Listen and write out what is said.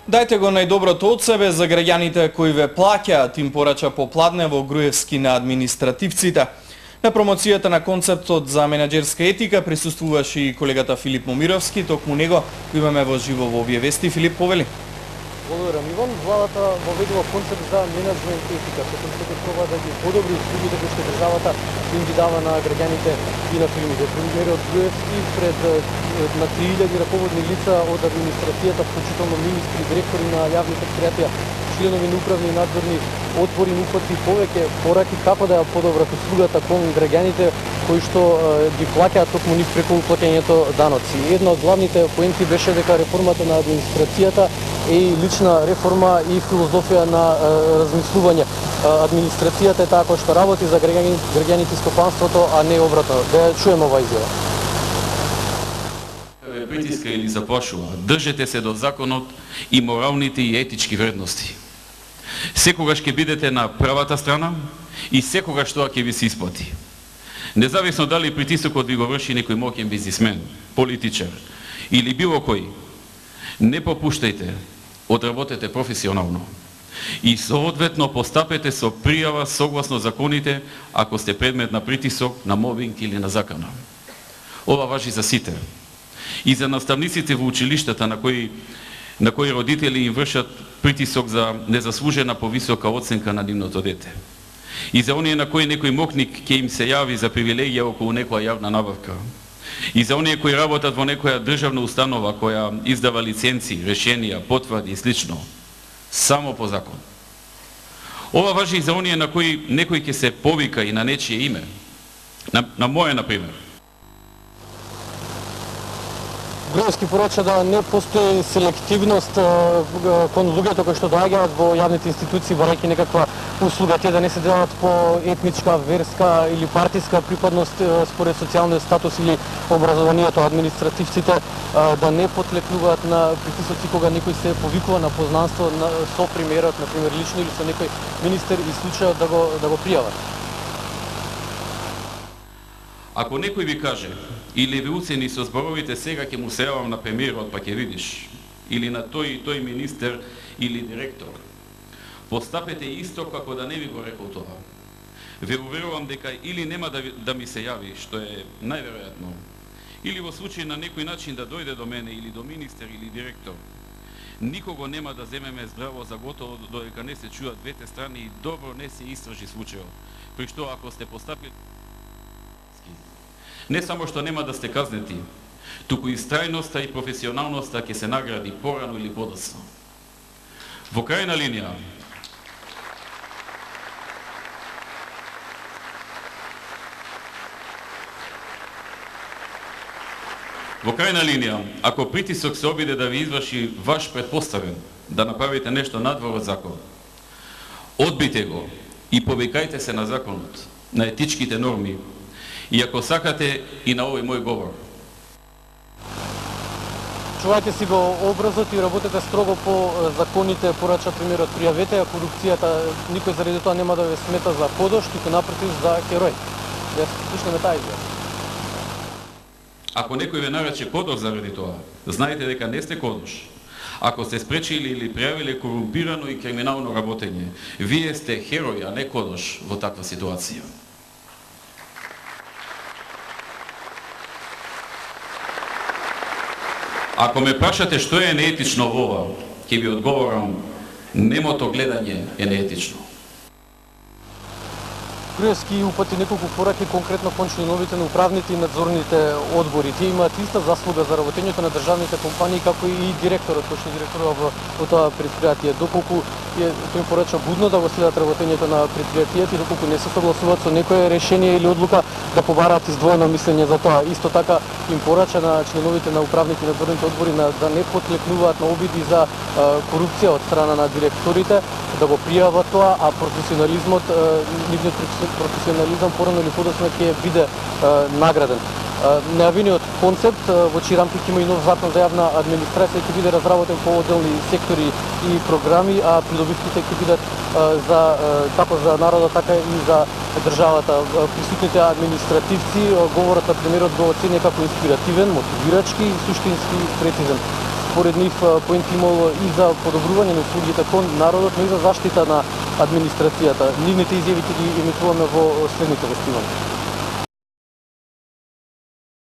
Дајте го најдоброто од себе за граѓаните кои ве плаќаат, им порача Попладнево Груевски на административците. На промоцијата на концептот за менаџерска етика присуствуваше и колегата Филип Момировски, токму него го имаме во живо во овие вести. Филип, повели. Благодарам, Иван. Владата воведува концепт за менаџмент етика, со кој се проба да ги подобри услугите кои што државата им ги дава на граѓаните и на фирмите. Премиерот Груевски пред на 3000 раководни лица од администрацијата, вклучително министри, директори на јавни предпријатија, членови на управни и надзорни одбори, упати повеќе пораки како да ја подобрат услугата кон граѓаните кои што ги плаќаат токму нив преку плаќањето даноци. Една од главните поенти беше дека реформата на администрацијата е и лична реформа и филозофија на размислување. Администрацијата е таа која што работи за граѓаните и стопанството, а не обратно. Да ја чуеме оваа изјава. Притиска или заплашува, држете се до законот и моралните и етички вредности. Секогаш ќе бидете на правата страна и секогаш тоа ќе ви се исплати. Независно дали притисокот ви го врши некој моќен бизнисмен, политичар или било кој, не попуштајте, одработете професионално и соодветно постапете со пријава согласно законите ако сте предмет на притисок, на мобинг или на закана. Ова важи за сите. И за наставниците во училиштата на кои родители им вршат притисок за незаслужена повисока оценка на нивното дете. И за оние на кои некој мокник ќе им се јави за привилегија околу некоја јавна набавка. И за оние кои работат во некоја државна установа која издава лиценци, решенија, потврди и слично. Само по закон. Ова важи и за оние на кои некој ќе се повика и на нечие име. На моје, например. Груевски порача да не постои селективност кон луѓето кои што доаѓаат во јавните институции барајќи некаква услуга, тие да не се делат по етничка, верска или партиска припадност според социјалниот статус или образованието. Административците да не потлекнуваат на притисоци кога некој се повикува на познанство со премиерот, например лично или со некој министер и случајот да го пријават. Ако некој ви каже или ви уцени со зборовите сега ќе му се јавам на премиерот па ќе видиш, или на тој и тој министер или директор, постапете исто како да не ви го рекол тоа. Ве уверувам дека или нема да ми се јави, што е најверојатно, или во случај на некој начин да дојде до мене или до министер или директор, никого нема да земеме здраво за готово додека не се чуат двете страни и добро не се истражи случајот. При што ако сте постапили не само што нема да сте казнети, туку и страјноста и професионалноста ќе се награди порано или подоцна. Во крајна линија, ако притисок се обиде да ви изврши ваш предпоставен, да направите нешто надвор од закон, одбите го и повикајте се на законот, на етичките норми, и ако сакате и на овој мој говор. Чувајте си го образот и работете строго по законите, порача премиерот. Пријавете ја корупцијата, никој заради тоа нема да ве смета за подош, туку напротив за херој. Ја слушнеме таа изјава. Ако некој ве нарече кодош заради тоа, знаете дека не сте кодош. Ако сте спречили или пријавиле корумпирано и криминално работење, вие сте херој, а не кодош во таква ситуација. Ако ме прашате што е неетично во ова, ќе ви одговорам, немото гледање е неетично. Груевски упати неколку пораки конкретно кон членовите на управните и надзорните одбори. Тие имаат иста заслуга за работењето на државните компании како и директорот кој што директорува во тоа претпријатие. Доколку тој порача будно да го следат работењето на претпријатието и доколку не се согласуваат со некое решение или одлука да побараат издвоено мислење за тоа. Исто така им порача на членовите на управните и надзорните одбори да не потлекнуваат на обиди за корупција од страна на директорите, да го пријават тоа, а професионализмот, нивниот професионализам порано или подоцна ќе биде награден. Најавениот концепт, во чии рамки ќе има и нов закон за јавна администрација, ќе биде разработен по отделни сектори и програми, а придобивките ќе бидат како за народот, така и за државата. Присутните административци говорат на премиерот го оценија како инспиративен, мотивирачки и суштински прецизен. според нив поенти имало и за подобрување на услугите кон народот, но и за заштита на администрацијата. Нивните изјави ги емитуваме во следните вестивани.